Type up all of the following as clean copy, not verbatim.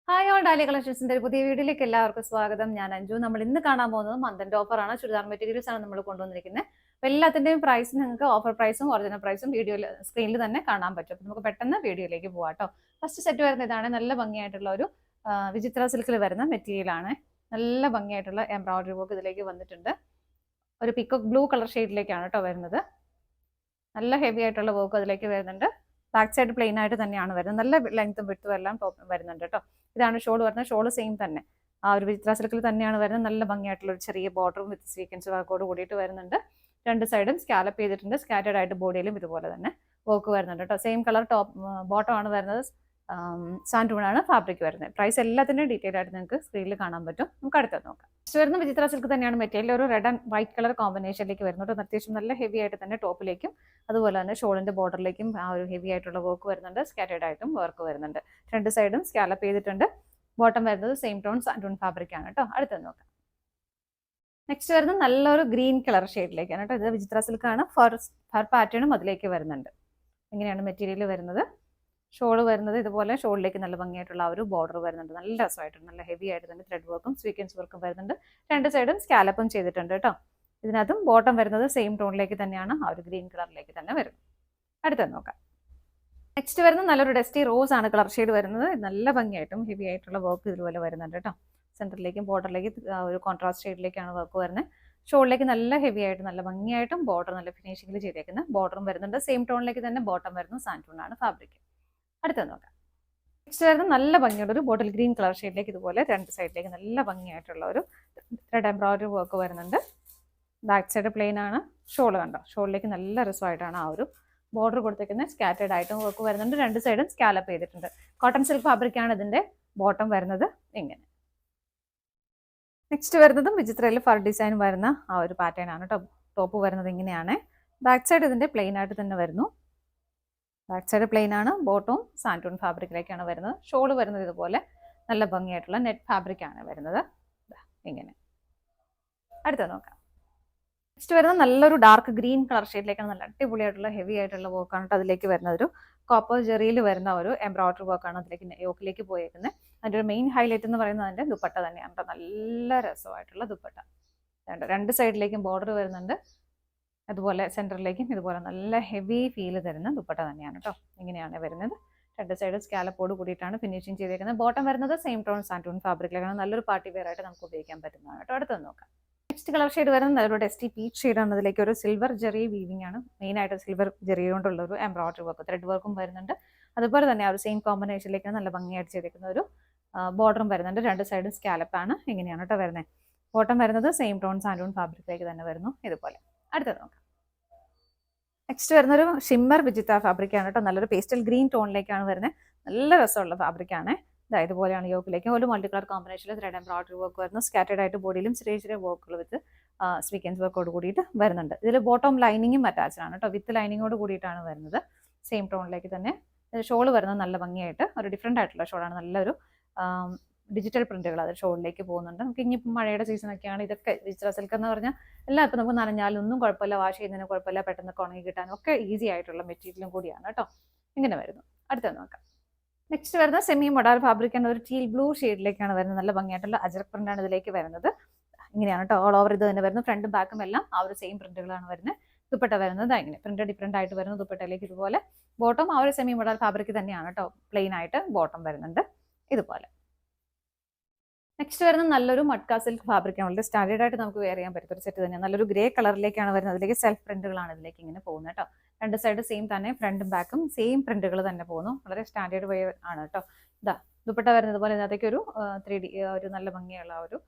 Hi all ഡാലി കളക്ഷൻസിന്റെ ഒരു പുതിയ വീഡിയോയിലേക്ക് എല്ലാവർക്കും സ്വാഗതം. ഞാൻ അഞ്ജു. നമ്മൾ ഇന്ന് കാണാൻ പോകുന്നത് മന്തിന്റെ ഓഫറാണ്. ചുരിദാർ മെറ്റീരിയൽസ് ആണ് നമ്മൾ കൊണ്ടുവന്നിരിക്കുന്നത്. അപ്പോൾ എല്ലാത്തിന്റെയും പ്രൈസ് നിങ്ങൾക്ക് ഓഫർ പ്രൈസും ഒറിജിനൽ പ്രൈസും വീഡിയോയിൽ സ്ക്രീനിൽ തന്നെ കാണാൻ പറ്റും. നമുക്ക് പെട്ടെന്ന് വീഡിയോയിലേക്ക് പോകാം കേട്ടോ. ഫസ്റ്റ് സെറ്റ് വരുന്ന ഇതാണ്. നല്ല ഭംഗിയായിട്ടുള്ള ഒരു വിചിത്ര സിൽക്കിൽ വരുന്ന മെറ്റീരിയൽ ആണ്. നല്ല ഭംഗിയായിട്ടുള്ള എംബ്രോയിഡറി വർക്ക് ഇതിലേക്ക് വന്നിട്ടുണ്ട്. ഒരു പിക്കോക്ക് ബ്ലൂ കളർ ഷെയ്ഡിലേക്കാണ് കേട്ടോ വരുന്നത്. നല്ല ഹെവി ആയിട്ടുള്ള വർക്ക് അതിലേക്ക് വരുന്നുണ്ട്. ബാക്ക് സൈഡ് പ്ലെയിൻ ആയിട്ട് തന്നെയാണ് വരുന്നത്. നല്ല ലെങ്ത്തും വിട്ടും എല്ലാം വരുന്നുണ്ട് കേട്ടോ. ഇതാണ് ഷോൾ വരുന്നത്. ഷോള് സെയിം തന്നെ ആ ഒരു വിചിത്ര സിൽക്കിൽ തന്നെയാണ് വരുന്നത്. നല്ല ഭംഗിയായിട്ടുള്ള ഒരു ചെറിയ ബോർഡറും വിത്ത് സീക്വൻസ് വർക്കോട് കൂടിയിട്ട് വരുന്നുണ്ട്. രണ്ട് സൈഡും സ്കാലപ്പ് ചെയ്തിട്ടുണ്ട്. സ്കാറ്റേഡ് ആയിട്ട് ബോഡിയിലും ഇതുപോലെ തന്നെ വർക്ക് വരുന്നുണ്ട് കേട്ടോ. സെയിം കളർ ബോട്ടം ആണ് വരുന്നത്. സാൻഡൂൺ ആണ് ഫാബ്രിക് വരുന്നത്. പ്രൈസ് എല്ലാത്തിൻ്റെയും ഡീറ്റെയിൽ ആയിട്ട് നിങ്ങൾക്ക് സ്ക്രീനിൽ കാണാൻ പറ്റും. നമുക്ക് അടുത്തത് നോക്കാം. നെക്സ്റ്റ് വരുന്ന വിചിത്ര സിൽക്ക് തന്നെയാണ് മെറ്റീരിയൽ. ഒരു റെഡ് ആൻഡ് വൈറ്റ് കളർ കോമ്പിനേഷനിലേക്ക് വരുന്നുണ്ട്. അത്യാവശ്യം നല്ല ഹെവി ആയിട്ട് തന്നെ ടോപ്പിലേക്കും അതുപോലെ തന്നെ ഷോളിന്റെ ബോർഡറിലേക്കും ആ ഒരു ഹെവി ആയിട്ടുള്ള വർക്ക് വരുന്നുണ്ട്. സ്കാറ്റേഡ് ആയിട്ടും വർക്ക് വരുന്നുണ്ട്. രണ്ട് സൈഡും സ്കാലപ്പ് ചെയ്തിട്ടുണ്ട്. ബോട്ടം വരുന്നത് സെയിം ടോൺ സാൻഡൂൺ ഫാബ്രിക് ആണ് കേട്ടോ. അടുത്തത് നോക്കാം. നെക്സ്റ്റ് വരുന്നത് നല്ലൊരു ഗ്രീൻ കളർ ഷെയ്ഡിലേക്കാണ് കേട്ടോ. ഇത് വിചിത്ര സിൽക്കാണ്. ഫർ പാറ്റേണും അതിലേക്ക് വരുന്നുണ്ട്. ഇങ്ങനെയാണ് മെറ്റീരിയൽ വരുന്നത്. ഷോള് വരുന്നത് ഇതുപോലെ ഷോളിലേക്ക് നല്ല ഭംഗിയായിട്ടുള്ള ആ ഒരു ബോർഡർ വരുന്നുണ്ട്. നല്ല രസമായിട്ട് നല്ല ഹെവി ആയിട്ട് തന്നെ ത്രെഡ് വർക്കും സ്വീക്വൻസ് വർക്കും വരുന്നുണ്ട്. രണ്ട് സൈഡും സ്കാലപ്പും ചെയ്തിട്ടുണ്ട് കേട്ടോ. ഇതിനകത്തും ബോട്ടം വരുന്നത് സെയിം ടോണിലേക്ക് തന്നെയാണ്. ആ ഒരു ഗ്രീൻ കളറിലേക്ക് തന്നെ വരുന്നത്. അടുത്തത് നോക്കാം. നെക്സ്റ്റ് വരുന്നത് നല്ലൊരു ഡസ്റ്റി റോസ് ആണ് കളർ ഷെയ്ഡ് വരുന്നത്. നല്ല ഭംഗിയായിട്ടും ഹെവി ആയിട്ടുള്ള വർക്ക് ഇതുപോലെ വരുന്നുണ്ട് കേട്ടോ. സെന്ററിലേക്കും ബോർഡറിലേക്ക് ഒരു കോൺട്രാസ്റ്റ് ഷെയ്ഡിലേക്കാണ് വർക്ക് വരുന്നത്. ഷോളിലേക്ക് നല്ല ഹെവി ആയിട്ട് നല്ല ഭംഗിയായിട്ടും ബോർഡർ നല്ല ഫിനിഷിംഗിൽ ചെയ്തേക്കുന്ന ബോർഡറും വരുന്നുണ്ട്. സെയിം ടോണിലേക്ക് തന്നെ ബോട്ടം വരുന്നു. സാൻഡൂൺ ആണ് ഫാബ്രിക്. അടുത്തത് നോക്കാം. നെക്സ്റ്റ് വരുന്നത് നല്ല ഭംഗിയുള്ള ഒരു ബോട്ടിൽ ഗ്രീൻ കളർ ഷെയ്ഡിലേക്ക് ഇതുപോലെ രണ്ട് സൈഡിലേക്ക് നല്ല ഭംഗിയായിട്ടുള്ള ഒരു ത്രെഡ് എംബ്രോയിഡറി വർക്ക് വരുന്നുണ്ട്. ബാക്ക് സൈഡ് പ്ലെയിൻ ആണ്. ഷോൾ കണ്ടോ. ഷോളിലേക്ക് നല്ല രസമായിട്ടാണ് ആ ഒരു ബോർഡർ കൊടുത്തേക്കുന്നത്. സ്കാറ്റേഡ് ആയിട്ടും വർക്ക് വരുന്നുണ്ട്. രണ്ട് സൈഡും സ്കാലപ്പ് ചെയ്തിട്ടുണ്ട്. കോട്ടൺ സിൽക്ക് ഫാബ്രിക് ആണ് ഇതിന്റെ ബോട്ടം വരുന്നത്. ഇങ്ങനെ. നെക്സ്റ്റ് വരുന്നതും വിചിത്രയിൽ ഫർ ഡിസൈൻ വരുന്ന ആ ഒരു പാറ്റേൺ ആണ് കേട്ടോ. ടോപ്പ് വരുന്നത് ഇങ്ങനെയാണ്. ബാക്ക് സൈഡ് ഇതിന്റെ പ്ലെയിൻ ആയിട്ട് തന്നെ വരുന്നു. ബാക്ക് സൈഡ് പ്ലെയിൻ ആണ്. ബോട്ടവും സാൻഡൂൺ ഫാബ്രിക്കിലേക്കാണ് വരുന്നത്. ഷോൾ വരുന്നത് ഇതുപോലെ നല്ല ഭംഗിയായിട്ടുള്ള നെറ്റ് ഫാബ്രിക് ആണ് വരുന്നത്. ഇങ്ങനെ. അടുത്തത് നോക്കാം. നെക്സ്റ്റ് വരുന്നത് നല്ലൊരു ഡാർക്ക് ഗ്രീൻ കളർ ഷെയ്ഡിലേക്കാണ്. നല്ല അടിപൊളിയായിട്ടുള്ള ഹെവി ആയിട്ടുള്ള വർക്കാണ് കേട്ടോ. അതിലേക്ക് വരുന്നത് ഒരു കോപ്പർ ജെറിയിൽ വരുന്ന ഒരു എംബ്രോയിഡറി വർക്കാണ് അതിലേക്ക് യോക്കിലേക്ക് പോയേക്കുന്നത്. അതിൻ്റെ ഒരു മെയിൻ ഹൈലൈറ്റ് എന്ന് പറയുന്നത് അതിൻ്റെ ദുപ്പട്ട തന്നെയാണ് കേട്ടോ. നല്ല രസമായിട്ടുള്ള ദുപ്പട്ട. രണ്ട് സൈഡിലേക്കും ബോർഡർ വരുന്നുണ്ട്. അതുപോലെ സെൻറ്ററിലേക്കും ഇതുപോലെ നല്ല ഹെവി ഫീല് തരുന്ന ദുപ്പട്ട തന്നെയാണ് കേട്ടോ. ഇങ്ങനെയാണ് വരുന്നത്. രണ്ട് സൈഡ് സ്കാലപ്പോട് കൂടിയിട്ടാണ് ഫിനിഷിങ് ചെയ്തേക്കുന്നത്. ബോട്ടം വരുന്നത് സെയിം ടോൺ സാൻഡൂൺ ഫാബ്രിക്കിലേക്കാണ്. നല്ലൊരു പാർട്ടി വെയർ ആയിട്ട് നമുക്ക് ഉപയോഗിക്കാൻ പറ്റുന്നതാണ് കേട്ടോ. അടുത്തത് നോക്കാം. നെക്സ്റ്റ് കളർ ഷെയ്ഡ് വരുന്നത് നല്ലൊരു ഡസ്റ്റി പീച്ച് ഷെയ്ഡാണ്. അതിലേക്ക് ഒരു സിൽവർ ജെറി വീവിംഗ് ആണ്. മെയിനായിട്ട് സിൽവർ ജെറി കൊണ്ടുള്ള ഒരു എംബ്രോയിഡറി വർക്ക് ത്രെഡ് വർക്കും വരുന്നുണ്ട്. അതുപോലെ തന്നെ ആ ഒരു സെയിം കോമ്പിനേഷനിലേക്ക് നല്ല ഭംഗിയായിട്ട് ചെയ്തേക്കുന്ന ഒരു ബോർഡറും വരുന്നുണ്ട്. രണ്ട് സൈഡും സ്കാലപ്പാണ്. ഇങ്ങനെയാണ് കേട്ടോ വരുന്നത്. ബോട്ടം വരുന്നത് സെയിം ടോൺ സാൻഡൂൺ ഫാബ്രിക്കിലേക്ക് തന്നെ വരുന്നു. ഇതുപോലെ. അടുത്തത് നോക്കാം. നെക്സ്റ്റ് വരുന്നൊരു ഷിമ്മർ വിചിത്ര ഫാബ്രിക് ആണ് കേട്ടോ. നല്ലൊരു പേസ്റ്റൽ ഗ്രീൻ ടോണിലേക്കാണ് വരുന്നത്. നല്ല രസമുള്ള ഫാബ്രിക് ആണ്. ഇതുപോലെയാണ് യോക്കിലേക്ക് ഒരു മൾട്ടി കളർ കോമ്പിനേഷനിൽ ത്രെഡ് എംബ്രോയിഡറി വർക്ക് വരുന്നു. സ്കാറ്റേഡ് ആയിട്ട് ബോഡിയിലും ചെറിയ ചെറിയ വർക്കുകൾ വിത്ത് സ്വീക്വൻസ് വർക്കോട് കൂടിയിട്ട് വരുന്നുണ്ട്. ഇതിൽ ബോട്ടം ലൈനിങ്ങും അറ്റാച്ച്ഡ് ആണ് കേട്ടോ. വിത്ത് ലൈനിങ്ങോട് കൂടിയിട്ടാണ് വരുന്നത്. സെയിം ടോണിലേക്ക് തന്നെ ഷോള് വരുന്നത് നല്ല ഭംഗിയായിട്ട് ഒരു ഡിഫറെൻ്റ് ആയിട്ടുള്ള ഷോളാണ്. നല്ലൊരു ഡിജിറ്റൽ പ്രിന്റുകൾ അത് ഷോളിലേക്ക് പോകുന്നുണ്ട്. നമുക്ക് ഇനിയിപ്പോൾ മഴയുടെ സീസണൊക്കെയാണ്. ഇതൊക്കെ വിചിത്ര സിൽക്ക് എന്ന് പറഞ്ഞാൽ എല്ലാം ഇപ്പം നമുക്ക് നനഞ്ഞാലും ഒന്നും കുഴപ്പമില്ല. വാഷ് ചെയ്യുന്നതിന് കുഴപ്പമില്ല. പെട്ടെന്ന് ഉണങ്ങി കിട്ടാനും ഒക്കെ ഈസി ആയിട്ടുള്ള മെറ്റീരിയലും കൂടിയാണ് കേട്ടോ. ഇങ്ങനെ വരുന്നു. അടുത്തത് നോക്കാം. നെക്സ്റ്റ് വരുന്നത് സെമി മൊഡാൽ ഫാബ്രിക് ആണ്. ഒരു ടീൽ ബ്ലൂ ഷെയ്ഡിലേക്കാണ് വരുന്നത്. നല്ല ഭംഗിയായിട്ടുള്ള അജറക് പ്രിന്റ് ആണ് ഇതിലേക്ക് വരുന്നത്. ഇങ്ങനെയാണ് കേട്ടോ. ഓൾ ഓവർ ഇത് തന്നെ വരുന്നു. ഫ്രണ്ടും ബാക്കും എല്ലാം ആ ഒരു സെയിം പ്രിന്റുകളാണ് വരുന്നത്. ദുപ്പട്ട വരുന്നത് ഇങ്ങനെ പ്രിന്റ് ഡിഫറെന്റ് ആയിട്ട് വരുന്നു. ദുപ്പട്ടയിലേക്ക് ഇതുപോലെ ബോട്ടം ആ ഒരു സെമി മൊഡാൽ ഫാബ്രിക് തന്നെയാണ് കേട്ടോ. പ്ലെയിൻ ആയിട്ട് ബോട്ടം വരുന്നുണ്ട്. ഇതുപോലെ. നെക്സ്റ്റ് വരുന്നത് നല്ലൊരു മഡ്ക സിൽക്ക് ഫാബ്രിക് ആണ്. വളരെ സ്റ്റാൻഡേർഡ് ആയിട്ട് നമുക്ക് വെയർ ചെയ്യാൻ പറ്റുന്ന ഒരു സെറ്റ് തന്നെയാണ്. നല്ലൊരു ഗ്രേ കളറിലേക്കാണ് വരുന്നത്. അതിലേക്ക് സെൽഫ് പ്രിന്റുകളാണ് ഇതിലേക്ക് ഇങ്ങനെ പോകുന്നത് കേട്ടോ. രണ്ട് സൈഡ് സെയിം തന്നെ. ഫ്രണ്ടും ബാക്കും സെയിം പ്രിന്റുകൾ തന്നെ പോകുന്നു. വളരെ സ്റ്റാൻഡേർഡ് വെയർ ആണ് കേട്ടോ. ദുപ്പട്ട വരുന്നത് പോലെ ഇതിനകത്തേക്ക് ഒരു 3D ഒരു നല്ല ഭംഗിയുള്ള ഒരു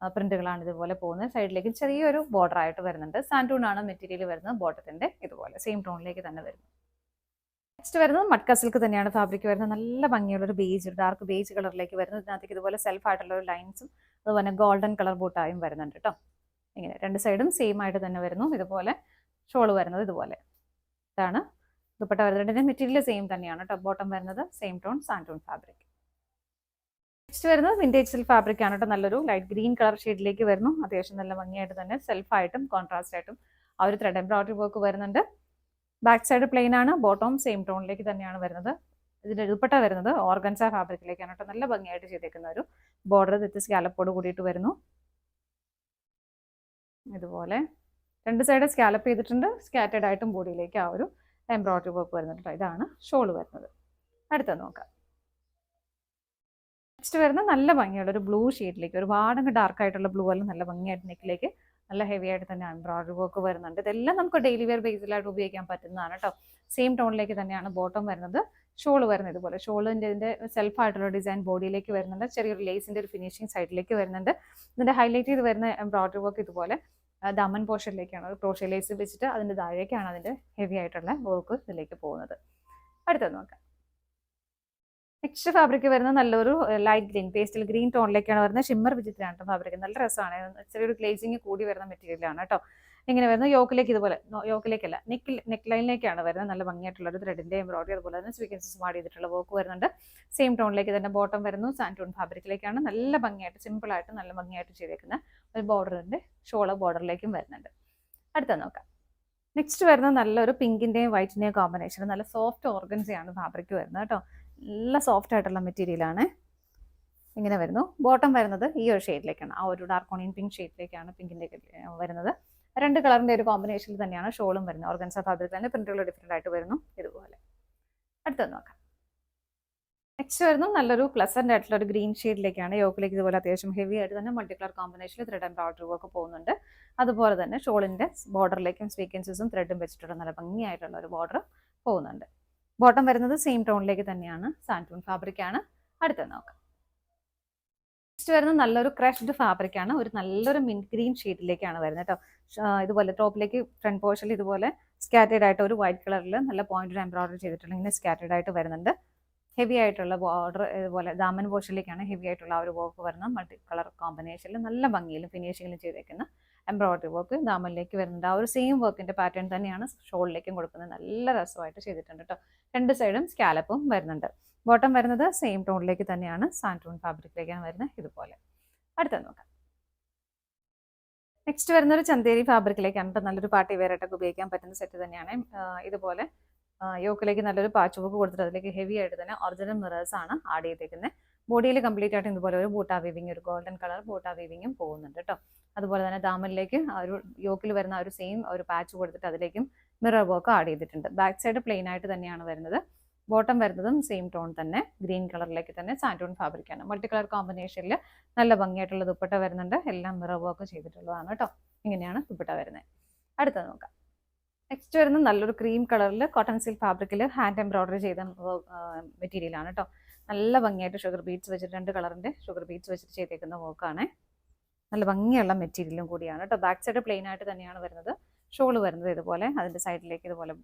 പ്രിന്റുകളാണ് ഇതുപോലെ പോകുന്നത്. സൈഡിലേക്ക് ചെറിയൊരു ബോർഡർ ആയിട്ട് വരുന്നുണ്ട്. സാൻഡൂൺ ആണ് മെറ്റീരിയൽ വരുന്നത്. ബോട്ടത്തിന്റെ ഇതുപോലെ സെയിം ടോണിലേക്ക് തന്നെ വരുന്നു. നെക്സ്റ്റ് വരുന്നത് മഡ്ക സിൽക്ക് തന്നെയാണ് ഫാബ്രിക് വരുന്നത്. നല്ല ഭംഗിയുള്ള ഒരു ബേജ് ഡാർക്ക് ബേജ് കളറിലേക്ക് വരുന്നത്. ഇതിനകത്തേക്ക് ഇതുപോലെ സെൽഫ് ആയിട്ടുള്ള ഒരു ലൈൻസും അതുപോലെ ഗോൾഡൻ കളർ ബൂട്ടായും വരുന്നുണ്ട് കേട്ടോ. ഇങ്ങനെ രണ്ട് സൈഡും സെയിം ആയിട്ട് തന്നെ വരുന്നു. ഇതുപോലെ ഷോള് വരുന്നത് ഇതുപോലെ. ഇതാണ് ദുപ്പട്ട വരുന്നത്. മെറ്റീരിയൽ സെയിം തന്നെയാണ് കേട്ടോ. ബോട്ടം വരുന്നത് സെയിം ടോൺ സാൻഡൂൺ ഫാബ്രിക്. നെക്സ്റ്റ് വരുന്നത് വിന്റേജ് സിൽക്ക് ഫാബ്രിക് ആണ് കേട്ടോ. നല്ലൊരു ലൈറ്റ് ഗ്രീൻ കളർ ഷെയ്ഡിലേക്ക് വരുന്നു. അത്യാവശ്യം നല്ല ഭംഗിയായിട്ട് തന്നെ സെൽഫായിട്ടും കോൺട്രാസ്റ്റ് ആയിട്ടും ആ ഒരു ത്രെഡ് എംബ്രോയിഡറി വർക്ക് വരുന്നുണ്ട്. ബാക്ക് സൈഡ് പ്ലെയിൻ ആണ്. ബോട്ടം സെയിം ടോണിലേക്ക് തന്നെയാണ് വരുന്നത്. ഇതിന്റെ ദുപ്പട്ട വരുന്നത് ഓർഗൻസ ഫാബ്രിക്കിലേക്കാണ് കേട്ടോ. നല്ല ഭംഗിയായിട്ട് ചെയ്തേക്കുന്ന ഒരു ബോർഡർ വിത്ത് സ്കാലപ്പോട് കൂടിയിട്ട് വരുന്നു. ഇതുപോലെ 2 സൈഡ് സ്കാലപ്പ് ചെയ്തിട്ടുണ്ട്. സ്കാറ്റേഡ് ആയിട്ടും ബോഡിയിലേക്ക് ആ ഒരു എംബ്രോയിഡറി വർക്ക് വരുന്നുണ്ട്. ഇതാണ് ഷോള് വരുന്നത്. അടുത്ത നോക്കാം. നെക്സ്റ്റ് വരുന്നത് നല്ല ഭംഗിയുള്ള ഒരു ബ്ലൂ ഷെയ്ഡിലേക്ക്, ഒരുപാട് ഡാർക്ക് ആയിട്ടുള്ള ബ്ലൂ അല്ല, നല്ല ഭംഗിയായിട്ട് നെക്കിലേക്ക് നല്ല ഹെവി ആയിട്ട് തന്നെ എംബ്രോയിഡറി വർക്ക് വരുന്നുണ്ട്. ഇതെല്ലാം നമുക്ക് ഡെയിലി വെയർ ബേസിലായിട്ട് ഉപയോഗിക്കാൻ പറ്റുന്നതാണ് കേട്ടോ. സെയിം ടോണിലേക്ക് തന്നെയാണ് ബോട്ടം വരുന്നത്. ഷോൾ വരുന്നത് ഇതുപോലെ, ഷോളിൻ്റെ ഇതിൻ്റെ സെൽഫ് ആയിട്ടുള്ള ഡിസൈൻ ബോഡിയിലേക്ക് വരുന്നുണ്ട്. ചെറിയൊരു ലേസിൻ്റെ ഒരു ഫിനിഷിംഗ് സൈഡിലേക്ക് വരുന്നുണ്ട്. ഇതിൻ്റെ ഹൈലൈറ്റ് ചെയ്ത് വരുന്ന എംബ്രോയിഡറി വർക്ക് ഇതുപോലെ ദമൻ പോർഷനിലേക്കാണ് ഒരു ക്രോഷ്യ ലേസ് വെച്ചിട്ട് അതിൻ്റെ താഴേക്കാണ് അതിൻ്റെ ഹെവി ആയിട്ടുള്ള വർക്ക് ഇതിലേക്ക് പോകുന്നത്. അടുത്തത് നോക്കാം. നെക്സ്റ്റ് ഫാബ്രിക് വരുന്നത് നല്ലൊരു ലൈറ്റ് ഗ്രീൻ, പേസ്റ്റൽ ഗ്രീൻ ടോണിലേക്കാണ് വരുന്നത്. ഷിമ്മർ വിചിത്രമാണ് ഫാബ്രിക്, നല്ല രസമാണ്. ചെറിയൊരു ഗ്ലേസിങ് കൂടി വരുന്ന മെറ്റീരിയലാണ് കേട്ടോ. ഇങ്ങനെ വരുന്നത് യോക്കിലേക്ക് ഇതുപോലെ, യോക്കിലേക്കല്ല നെക്ക് ലൈനിലേക്കാണ് വരുന്നത്. നല്ല ഭംഗിയായിട്ടുള്ള ഒരു ത്രെഡിന്റെ എംബ്രോയിഡറി, അതുപോലെ തന്നെ സ്വീക്കൻസസ് ആഡ് ചെയ്തിട്ടുള്ള വർക്ക് വരുന്നുണ്ട്. സെയിം ടോണിലേക്ക് തന്നെ ബോട്ടം വരുന്നു. സാൻറ്റൂൺ ഫാബ്രിക്കിലേക്കാണ് നല്ല ഭംഗിയായിട്ട് സിമ്പിൾ ആയിട്ട് നല്ല ഭംഗിയായിട്ട് ചെയ്തേക്കുന്ന ഒരു ബോർഡറിന്റെ ഷോള് ബോർഡറിലേക്കും വരുന്നുണ്ട്. അടുത്ത നോക്കാം. നെക്സ്റ്റ് വരുന്നത് നല്ലൊരു പിങ്കിന്റെയും വൈറ്റിന്റെയും കോമ്പിനേഷൻ, നല്ല സോഫ്റ്റ് ഓർഗൻസയാണ് ഫാബ്രിക് വരുന്നത് കേട്ടോ. നല്ല സോഫ്റ്റ് ആയിട്ടുള്ള മെറ്റീരിയലാണ്. ഇങ്ങനെ വരുന്നു. ബോട്ടം വരുന്നത് ഈ ഒരു ഷെയ്ഡിലേക്കാണ്, ആ ഒരു ഡാർക്ക് ഓണിയൻ പിങ്ക് ഷെയ്ഡിലേക്കാണ് പിങ്കിന്റെ വരുന്നത്. 2 കളറിന്റെ ഒരു കോമ്പിനേഷനിൽ തന്നെയാണ് ഷോളും വരുന്നത്. ഓർഗൻസ ഫാബ്രിക് തന്നെ പ്രിന്റുകൾ ഡിഫറെന്റ് ആയിട്ട് വരുന്നു ഇതുപോലെ. അടുത്തത് നോക്കാം. നെക്സ്റ്റ് വരുന്നു നല്ലൊരു പ്ലസന്റ് ആയിട്ടുള്ള ഒരു ഗ്രീൻ ഷെയ്ഡിലേക്കാണ്. യോക്കിലേക്ക് ഇതുപോലെ അത്യാവശ്യം ഹെവി ആയിട്ട് തന്നെ മൾട്ടി കളർ കോമ്പിനേഷനിൽ ത്രെഡ് എംബ്രോയിഡറി വർക്ക് പോകുന്നുണ്ട്. അതുപോലെ തന്നെ ഷോളിന്റെ ബോർഡറിലേക്കും സ്വീക്കൻസസും ത്രെഡും വെച്ചിട്ടുള്ള നല്ല ഭംഗിയായിട്ടുള്ള ഒരു ബോർഡർ പോകുന്നുണ്ട്. ബോട്ടം വരുന്നത് സെയിം ടോണിലേക്ക് തന്നെയാണ്, സാൻറ്റൂൺ ഫാബ്രിക് ആണ്. അടുത്തത് നോക്കാം. നെക്സ്റ്റ് വരുന്നത് നല്ലൊരു ക്രഷ്ഡ് ഫാബ്രിക് ആണ്, ഒരു നല്ലൊരു മിന്റ് ഗ്രീൻ ഷെയ്ഡിലേക്കാണ് വരുന്നത് കേട്ടോ. ഇതുപോലെ ടോപ്പിലേക്ക് ഫ്രണ്ട് പോർഷനിൽ ഇതുപോലെ സ്കാറ്റേഡ് ആയിട്ട് ഒരു വൈറ്റ് കളറിൽ നല്ല പോയിന്റഡ് എംബ്രോയിഡറി ചെയ്തിട്ടുള്ള ഇങ്ങനെ സ്കാറ്റേഡ് ആയിട്ട് വരുന്നുണ്ട്. ഹെവി ആയിട്ടുള്ള ബോർഡർ ഇതുപോലെ ദാമൻ പോർഷനിലേക്കാണ് ഹെവി ആയിട്ടുള്ള ആ ഒരു വർക്ക് വരുന്നത്. മൾട്ടി കളർ കോമ്പിനേഷനിൽ നല്ല ഭംഗിയിലും ഫിനിഷിങ്ങിലും ചെയ്തേക്കുന്ന എംബ്രോയിഡറി വർക്ക് ദാമനിലേക്ക് വരുന്നുണ്ട്. ആ ഒരു സെയിം വർക്കിന്റെ പാറ്റേൺ തന്നെയാണ് ഷോളിലേക്കും കൊടുക്കുന്നത്. നല്ല രസമായിട്ട് ചെയ്തിട്ടുണ്ട് കേട്ടോ. 2 സൈഡും സ്കാലപ്പും വരുന്നുണ്ട്. ബോട്ടം വരുന്നത് സെയിം ടോണിലേക്ക് തന്നെയാണ്, സാൻറ്റൂൺ ഫാബ്രിക്കിലേക്കാണ് വരുന്നത് ഇതുപോലെ. അടുത്തത് നോക്കാം. നെക്സ്റ്റ് വരുന്ന ഒരു ചന്തേരി ഫാബ്രിക്കിലേക്കാണ് കേട്ടോ. നല്ലൊരു പാർട്ടി വെയർ ആയിട്ടൊക്കെ ഉപയോഗിക്കാൻ പറ്റുന്ന സെറ്റ് തന്നെയാണ്. ഇതുപോലെ യോക്കിലേക്ക് നല്ലൊരു പാച്ച് വർക്ക് കൊടുത്തിട്ട് അതിലേക്ക് ഹെവി ആയിട്ട് തന്നെ ഒറിജിനൽ മിറേഴ്സ് ആണ് ആഡ് ചെയ്തേക്കുന്നത്. ബോഡിയിൽ കംപ്ലീറ്റ് ആയിട്ട് ഇതുപോലെ ഒരു ബൂട്ടാ വീവിങ്, ഒരു ഗോൾഡൻ കളർ ബൂട്ടാ വീവിങ്ങും പോകുന്നുണ്ട് കേട്ടോ. അതുപോലെ തന്നെ ദാമനിലേക്ക് ഒരു യോക്കിൽ വരുന്ന ഒരു സെയിം ഒരു പാച്ച് കൊടുത്തിട്ട് അതിലേക്കും മിറർ വർക്ക് ആഡ് ചെയ്തിട്ടുണ്ട്. ബാക്ക് സൈഡ് പ്ലെയിൻ ആയിട്ട് തന്നെയാണ് വരുന്നത്. ബോട്ടം വരുന്നതും സെയിം ടോൺ തന്നെ ഗ്രീൻ കളറിലേക്ക് തന്നെ സാൻറ്റൂൺ ഫാബ്രിക്കാണ്. മൾട്ടി കളർ കോമ്പിനേഷനിൽ നല്ല ഭംഗിയായിട്ടുള്ള ദുപ്പട്ട വരുന്നുണ്ട്. എല്ലാം മിറർ വർക്ക് ചെയ്തിട്ടുള്ളതാണ് കേട്ടോ. ഇങ്ങനെയാണ് ദുപ്പട്ട വരുന്നത്. അടുത്തത് നോക്കാം. നെക്സ്റ്റ് വരുന്നത് നല്ലൊരു ക്രീം കളറിൽ കോട്ടൺ സിൽക്ക് ഫാബ്രിക്കിൽ ഹാൻഡ് എംബ്രോയിഡറി ചെയ്ത മെറ്റീരിയലാണ് കേട്ടോ. നല്ല ഭംഗിയായിട്ട് ഷുഗർ ബീഡ്സ് വെച്ചിട്ട് 2 കളറിന്റെ ഷുഗർ ബീഡ്സ് വെച്ചിട്ട് ചെയ്തേക്കുന്ന വർക്കാണ്. നല്ല ഭംഗിയുള്ള മെറ്റീരിയലും കൂടിയാണ് കേട്ടോ. ബാക്ക് സൈഡ് പ്ലെയിൻ ആയിട്ട് തന്നെയാണ് വരുന്നത്. ഷോള് വരുന്നത് ഇതുപോലെ അതിന്റെ സൈഡിലേക്ക് ഇതുപോലെ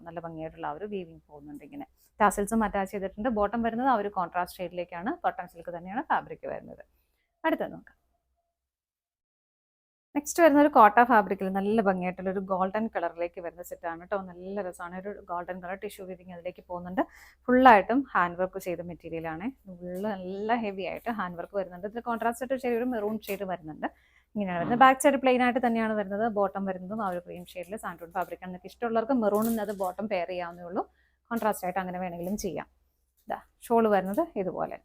നല്ല ഭംഗിയായിട്ടുള്ള ആ ഒരു വീവിങ് പോകുന്നുണ്ട്. ഇങ്ങനെ ടാസൽസും അറ്റാച്ച് ചെയ്തിട്ടുണ്ട്. ബോട്ടം വരുന്നത് ആ ഒരു കോൺട്രാസ്റ്റ് ഷെയ്ഡിലേക്കാണ്. കോട്ടൺ സിൽക്ക് തന്നെയാണ് ഫാബ്രിക് വരുന്നത്. അടുത്തത് നോക്കാം. നെക്സ്റ്റ് വരുന്ന ഒരു കോട്ട ഫാബ്രിക്കിൽ നല്ല ഭംഗിയായിട്ടുള്ള ഒരു ഗോൾഡൻ കളറിലേക്ക് വരുന്ന സെറ്റാണ് കേട്ടോ. നല്ല രസമാണ്. ഒരു ഗോൾഡൻ കളർ ടിഷ്യൂ വീവിങ് അതിലേക്ക് പോകുന്നുണ്ട്. ഫുള്ളായിട്ടും ഹാൻഡ് വർക്ക് ചെയ്ത മെറ്റീരിയലാണ്. ഫുള്ള് നല്ല ഹെവി ആയിട്ട് ഹാൻഡ് വർക്ക് വരുന്നുണ്ട്. ഇതിൽ കോൺട്രാസ്റ്റ് ആയിട്ട് ചെറിയൊരു മെറൂൺ ഷെയ്ഡ് വരുന്നുണ്ട്. ഇങ്ങനെയാണ് വരുന്നത്. ബാക്ക് സൈഡ് പ്ലെയിൻ ആയിട്ട് തന്നെയാണ് വരുന്നത്. ബോട്ടം വരുന്നതും ആ ഒരു ക്രീം ഷെയ്ഡിൽ സാൻറ്റൂൺ ഫാബ്രിക് ആണ്. ഇഷ്ടമുള്ളവർക്ക് മെറൂണിൽ അത് ബോട്ടം പെയർ ചെയ്യാവുന്നേ ഉള്ളൂ. കോൺട്രാസ്റ്റ് ആയിട്ട് അങ്ങനെ വേണമെങ്കിലും ചെയ്യാം. ഇതാ ഷോള് വരുന്നത് ഇതുപോലെ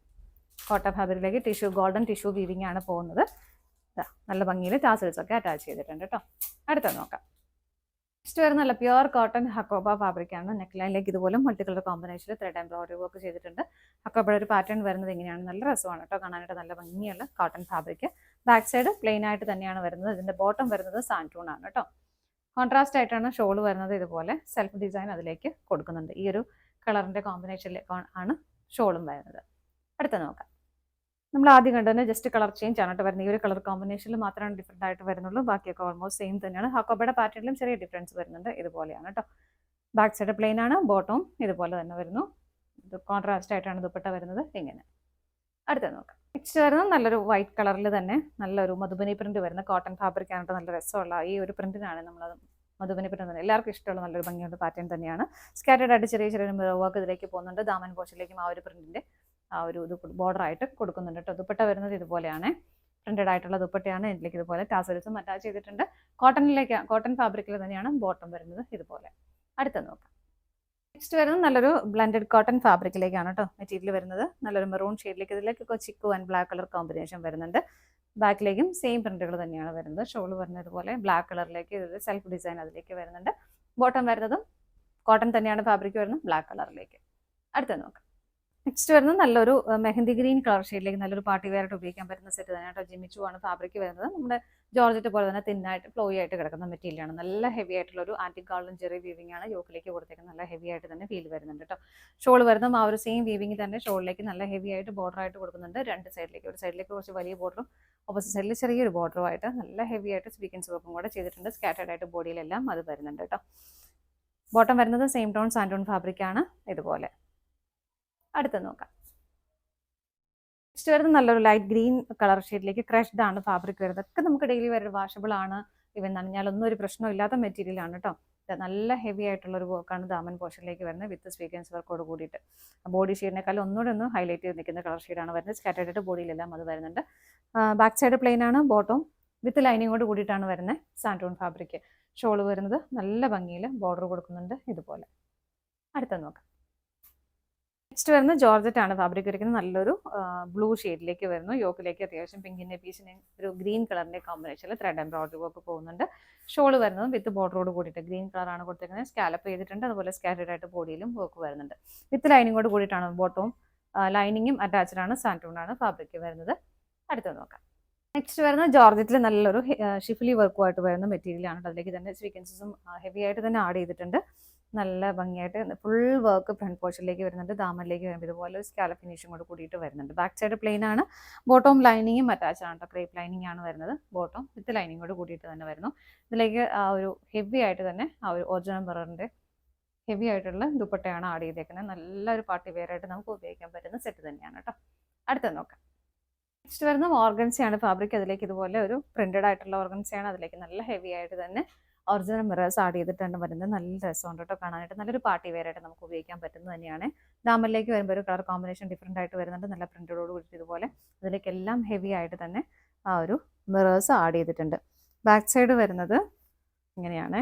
കോട്ട ഫാബ്രിക്കിലേക്ക് ഗോൾഡൻ ടിഷ്യൂ വീവിങ് ആണ് പോകുന്നത്. നല്ല ഭംഗിയിൽ ടാസൽസ് ഒക്കെ അറ്റാച്ച് ചെയ്തിട്ടുണ്ട് കേട്ടോ. അടുത്ത നോക്കാം. നെക്സ്റ്റ് വരുന്ന നല്ല പ്യുവർ കോട്ടൺ ഹക്കോബ ഫാബ്രിക് ആണ്. നെക്ക് ലൈനിലേക്ക് ഇതുപോലെ മൾട്ടി കളർ കോമ്പിനേഷനിൽ ത്രെഡ് എംബ്രോയിഡറി വർക്ക് ചെയ്തിട്ടുണ്ട്. ഹക്കോബയുടെ ഒരു പാറ്റേൺ വരുന്നത് ഇങ്ങനെയാണ്. നല്ല രസമാണ് കേട്ടോ കാണാനായിട്ട്. നല്ല ഭംഗിയുള്ള cotton fabric. Back side plain ആയിട്ട് തന്നെയാണ് വരുന്നത്. ഇതിന്റെ ബോട്ടം വരുന്നത് സാൻറ്റൂൺ ആണ് കേട്ടോ. കോൺട്രാസ്റ്റ് ആയിട്ടാണ് ഷോൾ വരുന്നത്. ഇതുപോലെ സെൽഫ് ഡിസൈൻ അതിലേക്ക് കൊടുക്കുന്നുണ്ട്. ഈ ഒരു കളറിന്റെ കോമ്പിനേഷനിലേക്ക് ആണ് ഷോളും വരുന്നത്. അടുത്ത നോക്കാം. നമ്മൾ ആദ്യം കണ്ടതിന് ജസ്റ്റ് കളർ ചേഞ്ച് ആണ് കേട്ടോ വരുന്നത്. ഈ ഒരു കളർ കോമ്പിനേഷനിൽ മാത്രമാണ് ഡിഫറെന്റ് ആയിട്ട് വരുന്നുള്ളൂ. ബാക്കിയൊക്കെ ഓൾമോസ്റ്റ് സെയിം തന്നെയാണ്. ഹക്കോബയുടെ പാറ്റേണിലും ചെറിയ ഡിഫറൻസ് വരുന്നുണ്ട്. ഇതുപോലെയാണ് കേട്ടോ. ബാക്ക് സൈഡ് പ്ലെയിൻ ആണ്. ബോട്ടവും ഇതുപോലെ തന്നെ വരുന്നു. ഇത് കോൺട്രാസ്റ്റ് ആയിട്ടാണ് ദുപ്പട്ട വരുന്നത്. ഇങ്ങനെ. അടുത്ത നോക്കാം. നെക്സ്റ്റ് വരുന്നത് നല്ലൊരു വൈറ്റ് കളറിൽ തന്നെ നല്ലൊരു മധുബനി പ്രിന്റ് വരുന്ന കോട്ടൺ ഫാബ്രിക് ആണ്. നല്ല രസമുള്ള ഈ ഒരു പ്രിന്റിനാണ് നമ്മൾ മധുബനി പ്രിന്റ് തന്നെ എല്ലാവർക്കും ഇഷ്ടമുള്ള നല്ലൊരു ഭംഗിയുള്ള പാറ്റേൺ തന്നെയാണ്. സ്കാറ്റേഡ് ആയിട്ട് ചെറിയ ചെറിയ മിറർ വർക്ക് ഇതിലേക്ക് പോകുന്നുണ്ട്. ദാമൻ പോർഷനിലേക്കും ആ ഒരു പ്രിന്റിന്റെ ആ ഒരു ഇത് ബോർഡർ ആയിട്ട് കൊടുക്കുന്നുണ്ട് കേട്ടോ. ദുപ്പട്ട വരുന്നത് ഇതുപോലെയാണ്. പ്രിന്റഡ് ആയിട്ടുള്ള ദുപ്പട്ടയാണ്. ഇതിലേക്ക് ഇതുപോലെ ടാസൽസും അറ്റാച്ച് ചെയ്തിട്ടുണ്ട്. കോട്ടൺ ഫാബ്രിക്കിൽ തന്നെയാണ് ബോട്ടം വരുന്നത് ഇതുപോലെ. അടുത്ത നോക്കാം. നെക്സ്റ്റ് വരുന്നത് നല്ലൊരു ബ്ലെൻഡഡ് കോട്ടൺ ഫാബ്രിക്കിലേക്കാണ് കേട്ടോ മെറ്റീരിയൽ വരുന്നത്. നല്ലൊരു മെറൂൺ ഷെയ്ഡിലേക്ക്, ഇതിലേക്കൊക്കെ chikoo and black colour combination വരുന്നുണ്ട്. ബാക്കിലേക്കും സെയിം പ്രിന്റുകൾ തന്നെയാണ് വരുന്നത്. ഷോൾ വരുന്നത് പോലെ ബ്ലാക്ക് കളറിലേക്ക് ഇതിൽ സെൽഫ് ഡിസൈൻ അതിലേക്ക് വരുന്നുണ്ട്. ബോട്ടം വരുന്നതും കോട്ടൺ തന്നെയാണ് ഫാബ്രിക് വരുന്നത്, ബ്ലാക്ക് കളറിലേക്ക്. അടുത്ത നോക്കാം. നെക്സ്റ്റ് വരുന്നത് നല്ലൊരു മെഹന്തി ഗ്രീൻ കളർ ഷെയ്ഡിലേക്ക് നല്ലൊരു പാർട്ടി വെയർ ആയിട്ട് ഉപയോഗിക്കാൻ പറ്റുന്ന സെറ്റ് തന്നെ കേട്ടോ. ജിമിച്ചു ആണ് ഫാബ്രിക് വരുന്നത്. നമ്മുടെ ജോർജറ്റ് പോലെ തന്നെ തിന്നായിട്ട് ഫ്ലോയി ആയിട്ട് കിടക്കുന്ന മെറ്റീരിയലാണ്. നല്ല ഹെവി ആയിട്ടുള്ള ഒരു ആന്റിക് ഗോൾഡൻ ജെറി വീവിംഗ് ആണ് യോക്കിലേക്ക് കൊടുത്തേക്കുന്നത്. നല്ല ഹെവി ആയിട്ട് തന്നെ ഫീൽ വരുന്നുണ്ട് കേട്ടോ. ഷോൾ വരുന്നതും ആ ഒരു സെയിം വീവിംഗ് തന്നെ ഷോളിലേക്ക് നല്ല ഹെവി ആയിട്ട് ബോർഡർ ആയിട്ട് കൊടുക്കുന്നുണ്ട്. രണ്ട് സൈഡിലേക്ക്, ഒരു സൈഡിലേക്ക് കുറച്ച് വലിയ ബോർഡറും ഓപ്പോസിറ്റ് സൈഡിൽ ചെറിയൊരു ബോർഡറും ആയിട്ട് നല്ല ഹെവി ആയിട്ട് സ്വീക്കൻസ് വർക്കും കൂടെ ചെയ്തിട്ടുണ്ട്. സ്കാറ്റേഡ് ആയിട്ട് ബോഡിയിലെല്ലാം അത് വരുന്നുണ്ട് കേട്ടോ. ബോട്ടം വരുന്നത് സെയിം ടോൺ സാൻഡോൺ ഫാബ്രിക് ആണ് ഇതുപോലെ. അടുത്ത് നോക്കാം. നെക്സ്റ്റ് വരുന്നത് നല്ലൊരു ലൈറ്റ് ഗ്രീൻ കളർ ഷെയ്ഡിലേക്ക് ക്രഷ്ഡ് ആണ് ഫാബ്രിക് വരുന്നത്. ഒക്കെ നമുക്ക് ഡെയിലി വെയർ വാഷബിൾ ആണ്. ഇവൻ നനഞ്ഞാലൊന്നും ഒരു പ്രശ്നമില്ലാത്ത മെറ്റീരിയൽ ആണ് കേട്ടോ. നല്ല ഹെവി ആയിട്ടുള്ള ഒരു വർക്കാണ് ദാമൻ പോർഷനിലേക്ക് വരുന്നത് വിത്ത് സ്വീക്കൻസ് വർക്കോട് കൂടിയിട്ട്. ബോഡി ഷെയ്ഡിനേക്കാളും ഒന്നുകൂടെ ഒന്ന് ഹൈലൈറ്റ് ചെയ്ത് നിൽക്കുന്ന കളർ ഷെയ്ഡാണ് വരുന്നത്. സ്കാറ്റേഡ് ആയിട്ട് ബോഡിയിലെല്ലാം അത് വരുന്നുണ്ട്. ബാക്ക് സൈഡ് പ്ലെയിൻ ആണ്. ബോട്ടം വിത്ത് ലൈനിങ്ങോട് കൂടിയിട്ടാണ് വരുന്നത്. സാൻഡോൺ ഫാബ്രിക്. ഷോൾ വരുന്നത് നല്ല ഭംഗിയിൽ ബോർഡർ കൊടുക്കുന്നുണ്ട് ഇതുപോലെ. അടുത്ത നോക്കാം. നെക്സ്റ്റ് വരുന്നത് ജോർജറ്റ് ആണ് ഫാബ്രിക് വരയ്ക്കുന്നത്. നല്ലൊരു ബ്ലൂ ഷെയ്ഡിലേക്ക് വരുന്നു. യോക്കിലേക്ക് അത്യാവശ്യം പിങ്കിന്റെ പീസിന് ഒരു ഗ്രീൻ കളറിന്റെ കോമ്പിനേഷനിൽ ത്രെഡ് എംബ്രോയിഡറി വർക്ക് പോകുന്നുണ്ട്. ഷോൾ വരുന്നത് വിത്ത് ബോർഡറോട് കൂടിയിട്ട് ഗ്രീൻ കളറാണ് കൊടുത്തിരിക്കുന്നത്. സ്കാലപ്പ് ചെയ്തിട്ടുണ്ട്. അതുപോലെ സ്കാറ്റേഡ് ആയിട്ട് ബോഡിയിലും വർക്ക് വരുന്നുണ്ട്. വിത്ത് ലൈനിങ്ങോട് കൂടിയിട്ടാണ് ബോട്ടവും ലൈനിങ്ങും അറ്റാച്ച്ഡ് ആണ്. സാൻഡൂൺ ആണ് ഫാബ്രിക് വരുന്നത്. അടുത്ത് നോക്കാം. നെക്സ്റ്റ് വരുന്നത് ജോർജറ്റിൽ നല്ലൊരു ഷിഫ്ലി വർക്കുമായിട്ട് വരുന്ന മെറ്റീരിയൽ ആണ്. അതിലേക്ക് തന്നെ സ്വീക്കൻസും ഹെവി ആയിട്ട് തന്നെ ആഡ് ചെയ്തിട്ടുണ്ട്. നല്ല ഭംഗിയായിട്ട് ഫുൾ വർക്ക് ഫ്രണ്ട് പോർഷനിലേക്ക് വരുന്നുണ്ട്. ദാമനിലേക്ക് വരുമ്പോൾ ഇതുപോലെ സ്കാല ഫിനിഷും കൂടെ കൂടിയിട്ട് വരുന്നുണ്ട്. ബാക്ക് സൈഡ് പ്ലെയിൻ ആണ്. ബോട്ടം ലൈനിങ്ങും അറ്റാച്ച് ആണ് കേട്ടോ. ക്രേപ്പ് ലൈനിങ് ആണ് വരുന്നത്. ബോട്ടം വിത്ത് ലൈനിങ്ങോട് കൂടിയിട്ട് തന്നെ വരുന്നു. ഇതിലേക്ക് ആ ഒരു ഹെവി ആയിട്ട് തന്നെ ആ ഒരു ഒറിജിനൽ മിററിന്റെ ഹെവി ആയിട്ടുള്ള ദുപ്പട്ടയാണ് ആഡ് ചെയ്തേക്കുന്നത്. നല്ലൊരു പാർട്ടി വെയർ ആയിട്ട് നമുക്ക് ഉപയോഗിക്കാൻ പറ്റുന്ന സെറ്റ് തന്നെയാണ് കേട്ടോ. അടുത്ത നോക്കാം. നെക്സ്റ്റ് വരുന്നത് ഓർഗൻസയാണ് ഫാബ്രിക്. അതിലേക്ക് ഇതുപോലെ ഒരു പ്രിന്റഡ് ആയിട്ടുള്ള ഓർഗൻസയാണ്. അതിലേക്ക് നല്ല ഹെവി ആയിട്ട് തന്നെ ഒറിജിനൽ മിറേഴ്സ് ആഡ് ചെയ്തിട്ടാണ് വരുന്നത്. നല്ല രസമുണ്ട് കേട്ടോ കാണാനായിട്ട്. നല്ലൊരു പാർട്ടി വെയർ ആയിട്ട് നമുക്ക് ഉപയോഗിക്കാൻ പറ്റുന്നത് തന്നെയാണ്. ദാമനിലേക്ക് വരുമ്പോൾ ഒരു കളർ കോമ്പിനേഷൻ ഡിഫറെൻ്റ് ആയിട്ട് വരുന്നുണ്ട്. നല്ല പ്രിന്റഡോട് കൂടി ഇതുപോലെ അതിലേക്കെല്ലാം ഹെവി ആയിട്ട് തന്നെ ആ ഒരു മിറേഴ്സ് ആഡ് ചെയ്തിട്ടുണ്ട്. ബാക്ക് സൈഡ് വരുന്നത് ഇങ്ങനെയാണ്.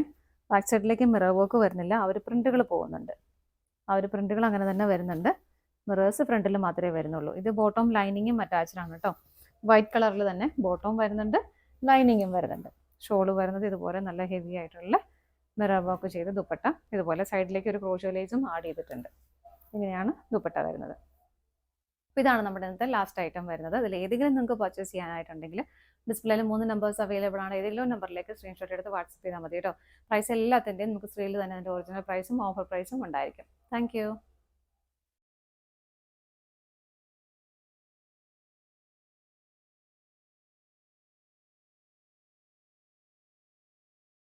ബാക്ക് സൈഡിലേക്ക് മിറർ വർക്ക് വരുന്നില്ല. ആ ഒരു പ്രിന്റുകൾ പോകുന്നുണ്ട്. ആ ഒരു പ്രിന്റുകൾ അങ്ങനെ തന്നെ വരുന്നുണ്ട്. മിറേഴ്സ് ഫ്രണ്ടിൽ മാത്രമേ വരുന്നുള്ളൂ. ഇത് ബോട്ടം ലൈനിങ്ങും അറ്റാച്ച്ഡ് ആണ് കേട്ടോ. വൈറ്റ് കളറിൽ തന്നെ ബോട്ടവും വരുന്നുണ്ട്, ലൈനിങ്ങും വരുന്നുണ്ട്. ഷോൾ വരുന്നത് ഇതുപോലെ നല്ല ഹെവി ആയിട്ടുള്ള മിറർ വർക്ക് ചെയ്ത് ദുപ്പട്ട. ഇതുപോലെ സൈഡിലേക്ക് ഒരു ക്രോഷോ ലേസും ആഡ് ചെയ്തിട്ടുണ്ട്. ഇങ്ങനെയാണ് ദുപ്പട്ട വരുന്നത്. അപ്പോൾ ഇതാണ് നമ്മുടെ ഇന്നത്തെ ലാസ്റ്റ് ഐറ്റം വരുന്നത്. അതിൽ ഏതെങ്കിലും നിങ്ങൾക്ക് പർച്ചേസ് ചെയ്യാനായിട്ടുണ്ടെങ്കിൽ ഡിസ്പ്ലേയിൽ 3 നമ്പേഴ്സ് അവൈലബിൾ ആണ്. ഏതെങ്കിലും നമ്പറിലേക്ക് സ്ക്രീൻഷോട്ട് എടുത്ത് വാട്സപ്പ് ചെയ്താൽ മതി കേട്ടോ. പ്രൈസ് എല്ലാത്തിൻ്റെയും നമുക്ക് സ്ക്രീനിൽ തന്നെ അതിൻ്റെ ഒറിജിനൽ പ്രൈസും ഓഫർ പ്രൈസും ഉണ്ടായിരിക്കും. താങ്ക്